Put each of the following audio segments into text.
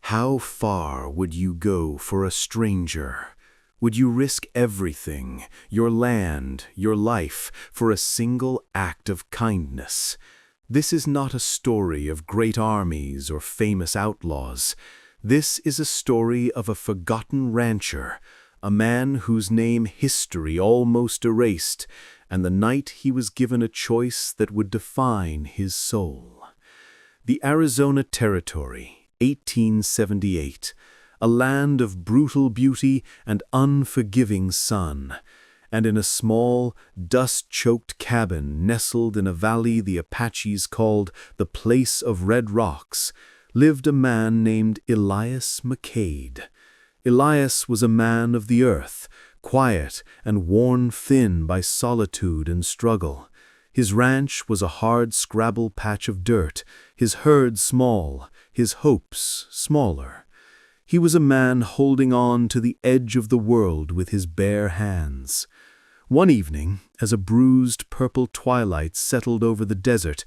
How far would you go for a stranger? Would you risk everything, your land, your life, for a single act of kindness? This is not a story of great armies or famous outlaws. This is a story of a forgotten rancher, a man whose name history almost erased, and the night he was given a choice that would define his soul. The Arizona Territory, 1878, a land of brutal beauty and unforgiving sun, and in a small, dust-choked cabin nestled in a valley the Apaches called the Place of Red Rocks, lived a man named Elias McCade. Elias was a man of the earth, quiet and worn thin by solitude and struggle. His ranch was a hard scrabble patch of dirt, his herd small, his hopes smaller. He was a man holding on to the edge of the world with his bare hands. One evening, as a bruised purple twilight settled over the desert,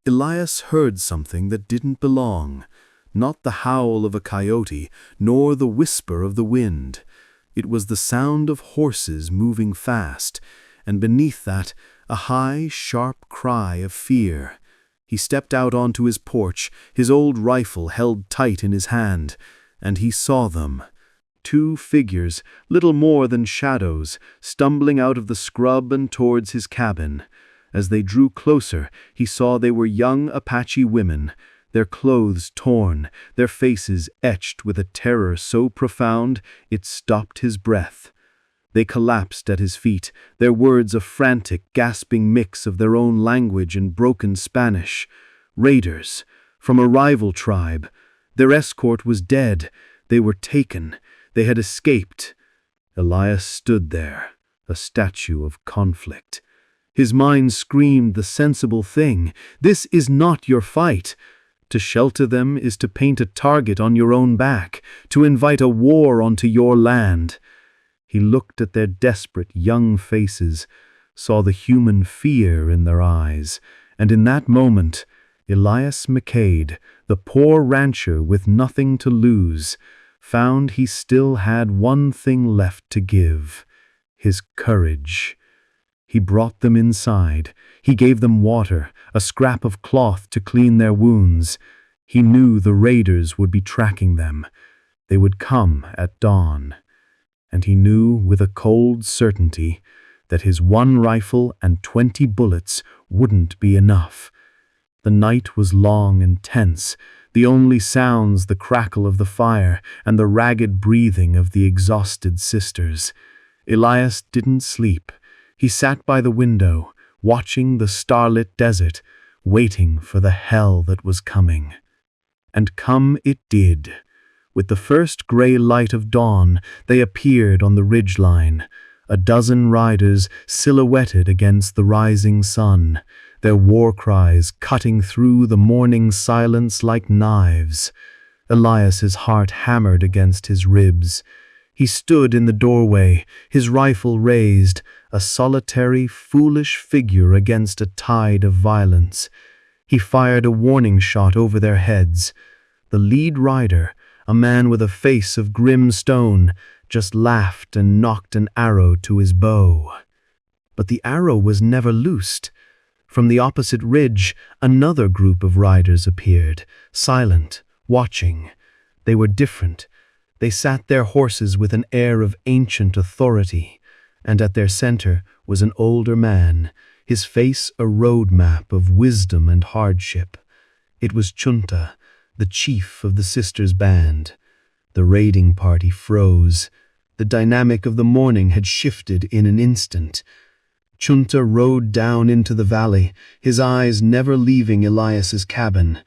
Elias heard something that didn't belong. Not the howl of a coyote, nor the whisper of the wind. It was the sound of horses moving fast, and beneath that, a high, sharp cry of fear. He stepped out onto his porch, his old rifle held tight in his hand, and he saw them. Two figures, little more than shadows, stumbling out of the scrub and towards his cabin. As they drew closer, he saw they were young Apache women, their clothes torn, their faces etched with a terror so profound it stopped his breath. They collapsed at his feet, their words a frantic, gasping mix of their own language and broken Spanish. Raiders, from a rival tribe. Their escort was dead. They were taken. They had escaped. Elias stood there, a statue of conflict. His mind screamed the sensible thing. This is not your fight. To shelter them is to paint a target on your own back, to invite a war onto your land. He looked at their desperate young faces, saw the human fear in their eyes, and in that moment, Elias McCade, the poor rancher with nothing to lose, found he still had one thing left to give: his courage. He brought them inside. He gave them water, a scrap of cloth to clean their wounds. He knew the raiders would be tracking them. They would come at dawn. And he knew with a cold certainty that his one rifle and 20 bullets wouldn't be enough. The night was long and tense, the only sounds the crackle of the fire and the ragged breathing of the exhausted sisters. Elias didn't sleep. He sat by the window, watching the starlit desert, waiting for the hell that was coming. And come it did. With the first gray light of dawn, they appeared on the ridgeline, a dozen riders silhouetted against the rising sun, their war cries cutting through the morning silence like knives. Elias's heart hammered against his ribs. He stood in the doorway, his rifle raised, a solitary, foolish figure against a tide of violence. He fired a warning shot over their heads. The lead rider, a man with a face of grim stone, just laughed and knocked an arrow to his bow. But the arrow was never loosed. From the opposite ridge, another group of riders appeared, silent, watching. They were different. They sat their horses with an air of ancient authority, and at their center was an older man, his face a road map of wisdom and hardship. It was Chunta, the chief of the sisters' band. The raiding party froze. The dynamic of the morning had shifted in an instant. Chunta rode down into the valley, his eyes never leaving Elias's cabin.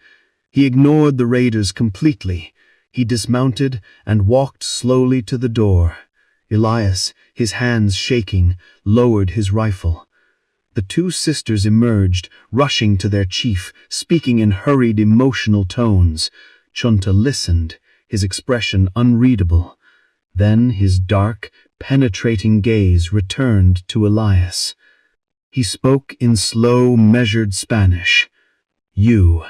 He ignored the raiders completely. He dismounted and walked slowly to the door. Elias, his hands shaking, lowered his rifle. The two sisters emerged, rushing to their chief, speaking in hurried, emotional tones. Chunta listened, his expression unreadable. Then his dark, penetrating gaze returned to Elias. He spoke in slow, measured Spanish. "You,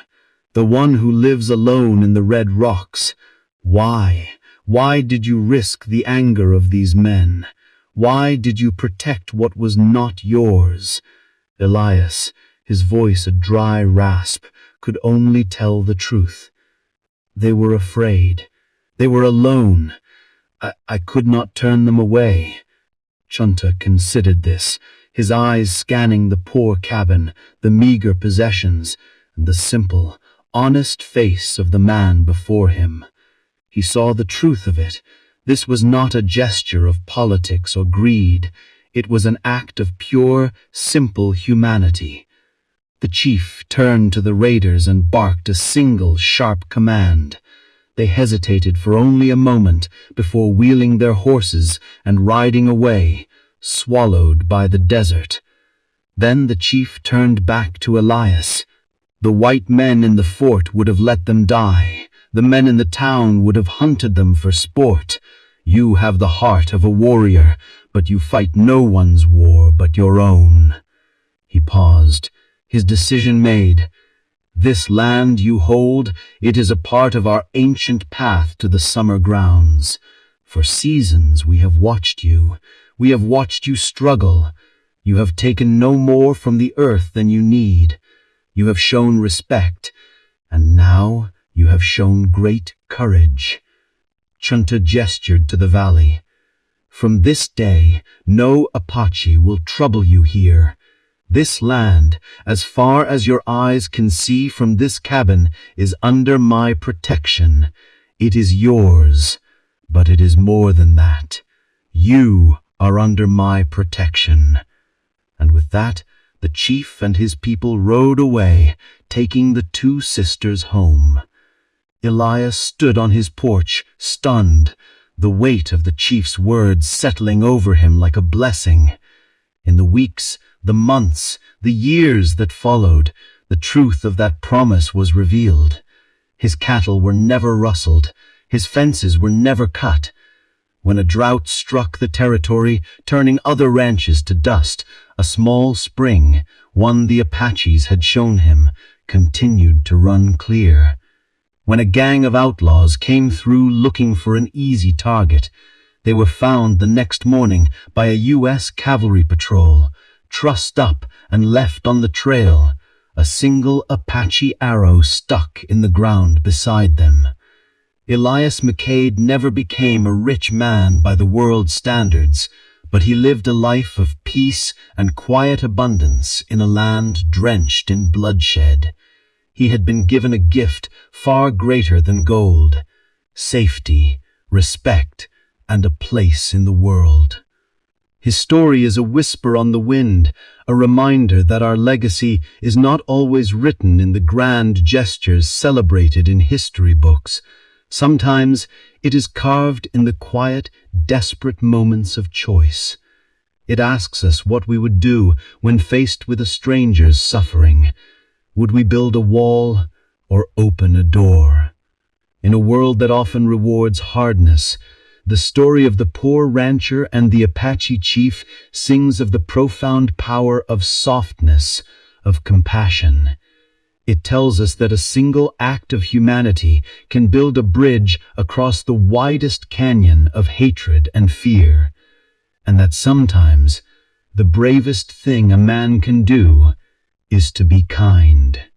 the one who lives alone in the red rocks, Why? Why did you risk the anger of these men? Why did you protect what was not yours? Elias, his voice a dry rasp, could only tell the truth. They were afraid. They were alone. I could not turn them away. Chunta considered this, his eyes scanning the poor cabin, the meager possessions, and the simple, honest face of the man before him. He saw the truth of it. This was not a gesture of politics or greed. It was an act of pure, simple humanity. The chief turned to the raiders and barked a single, sharp command. They hesitated for only a moment before wheeling their horses and riding away, swallowed by the desert. Then the chief turned back to Elias. The white men in the fort would have let them die. The men in the town would have hunted them for sport. You have the heart of a warrior, but you fight no one's war but your own. He paused, his decision made. This land you hold, it is a part of our ancient path to the summer grounds. For seasons we have watched you. We have watched you struggle. You have taken no more from the earth than you need. You have shown respect, and now you have shown great courage. Chunta gestured to the valley. From this day, no Apache will trouble you here. This land, as far as your eyes can see from this cabin, is under my protection. It is yours, but it is more than that. You are under my protection. And with that, the chief and his people rode away, taking the two sisters home. Elias stood on his porch, stunned, the weight of the chief's words settling over him like a blessing. In the weeks, the months, the years that followed, the truth of that promise was revealed. His cattle were never rustled, his fences were never cut. When a drought struck the territory, turning other ranches to dust, a small spring, one the Apaches had shown him, continued to run clear. When a gang of outlaws came through looking for an easy target, they were found the next morning by a U.S. cavalry patrol, trussed up and left on the trail, a single Apache arrow stuck in the ground beside them. Elias McCade never became a rich man by the world's standards, but he lived a life of peace and quiet abundance in a land drenched in bloodshed. He had been given a gift far greater than gold: safety, respect, and a place in the world. His story is a whisper on the wind, a reminder that our legacy is not always written in the grand gestures celebrated in history books. Sometimes it is carved in the quiet, desperate moments of choice. It asks us what we would do when faced with a stranger's suffering. Would we build a wall or open a door? In a world that often rewards hardness, the story of the poor rancher and the Apache chief sings of the profound power of softness, of compassion. It tells us that a single act of humanity can build a bridge across the widest canyon of hatred and fear, and that sometimes the bravest thing a man can do is to be kind.